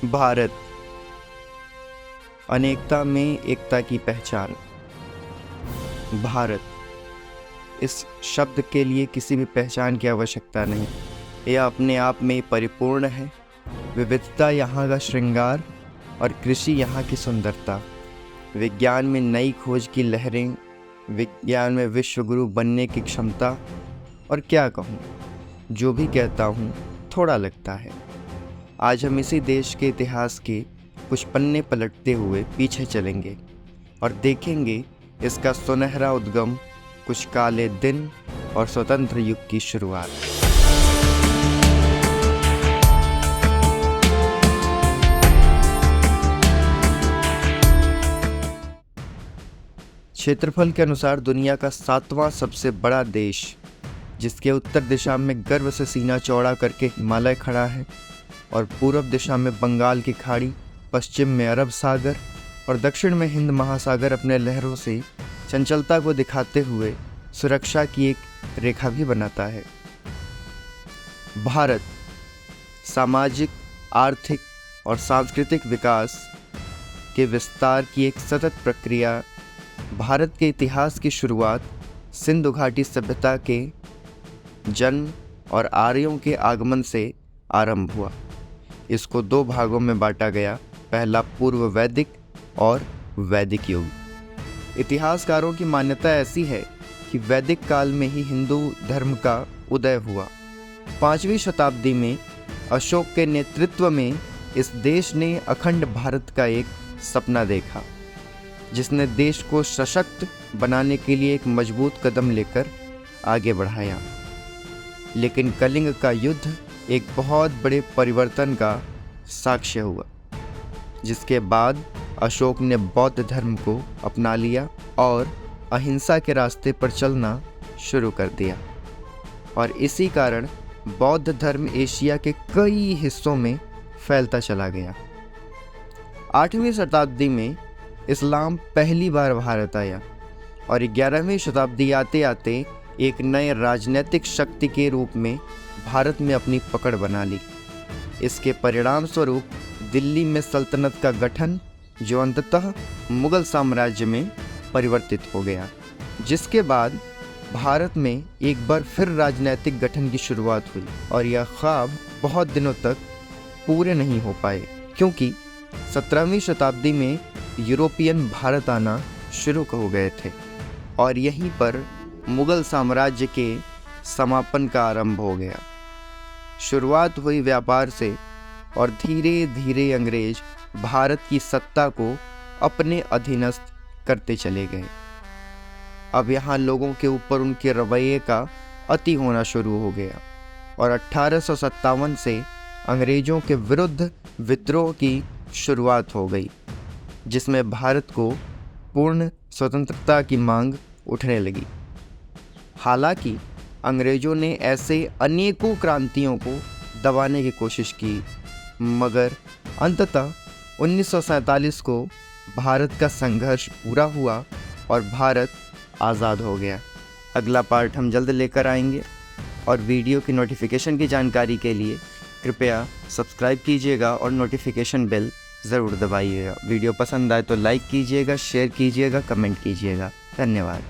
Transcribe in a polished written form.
भारत, अनेकता में एकता की पहचान। भारत, इस शब्द के लिए किसी भी पहचान की आवश्यकता नहीं। यह अपने आप में परिपूर्ण है। विविधता यहाँ का श्रृंगार और कृषि यहाँ की सुंदरता। विज्ञान में नई खोज की लहरें, विज्ञान में विश्वगुरु बनने की क्षमता। और क्या कहूँ, जो भी कहता हूँ थोड़ा लगता है। आज हम इसी देश के इतिहास के कुछ पन्ने पलटते हुए पीछे चलेंगे और देखेंगे इसका सुनहरा उद्गम, कुछ काले दिन और स्वतंत्र युग की शुरुआत। क्षेत्रफल के अनुसार दुनिया का 7वां सबसे बड़ा देश, जिसके उत्तर दिशा में गर्व से सीना चौड़ा करके हिमालय खड़ा है और पूर्व दिशा में बंगाल की खाड़ी, पश्चिम में अरब सागर और दक्षिण में हिंद महासागर अपने लहरों से चंचलता को दिखाते हुए सुरक्षा की एक रेखा भी बनाता है। भारत सामाजिक, आर्थिक और सांस्कृतिक विकास के विस्तार की एक सतत प्रक्रिया। भारत के इतिहास की शुरुआत सिंधु घाटी सभ्यता के जन्म और आर्यों के आगमन से आरंभ हुआ। इसको 2 भागों में बांटा गया, पहला पूर्व वैदिक और वैदिक युग। इतिहासकारों की मान्यता ऐसी है कि वैदिक काल में ही हिंदू धर्म का उदय हुआ। 5वीं शताब्दी में अशोक के नेतृत्व में इस देश ने अखंड भारत का एक सपना देखा, जिसने देश को सशक्त बनाने के लिए एक मजबूत कदम लेकर आगे बढ़ाया। लेकिन कलिंग का युद्ध एक बहुत बड़े परिवर्तन का साक्ष्य हुआ, जिसके बाद अशोक ने बौद्ध धर्म को अपना लिया और अहिंसा के रास्ते पर चलना शुरू कर दिया। और इसी कारण बौद्ध धर्म एशिया के कई हिस्सों में फैलता चला गया। 8वीं शताब्दी में इस्लाम पहली बार भारत आया और 11वीं शताब्दी आते आते एक नए राजनीतिक शक्ति के रूप में भारत में अपनी पकड़ बना ली। इसके परिणाम स्वरूप दिल्ली में सल्तनत का गठन, जो अंततः मुगल साम्राज्य में परिवर्तित हो गया, जिसके बाद भारत में एक बार फिर राजनीतिक गठन की शुरुआत हुई। और यह ख्वाब बहुत दिनों तक पूरे नहीं हो पाए, क्योंकि 17वीं शताब्दी में यूरोपियन भारत आना शुरू हो गए थे और यहीं पर मुगल साम्राज्य के समापन का आरंभ हो गया। शुरुआत हुई व्यापार से और धीरे धीरे अंग्रेज भारत की सत्ता को अपने अधीनस्थ करते चले गए। अब यहाँ लोगों के ऊपर उनके रवैये का अति होना शुरू हो गया और 1857 से अंग्रेजों के विरुद्ध विद्रोह की शुरुआत हो गई, जिसमें भारत को पूर्ण स्वतंत्रता की मांग उठने लगी। हालांकि अंग्रेजों ने ऐसे अनेकों क्रांतियों को दबाने की कोशिश की, मगर अंततः 1947 को भारत का संघर्ष पूरा हुआ और भारत आज़ाद हो गया। अगला पार्ट हम जल्द लेकर आएंगे और वीडियो की नोटिफिकेशन की जानकारी के लिए कृपया सब्सक्राइब कीजिएगा और नोटिफिकेशन बेल ज़रूर दबाइएगा। वीडियो पसंद आए तो लाइक कीजिएगा, शेयर कीजिएगा, कमेंट कीजिएगा। धन्यवाद।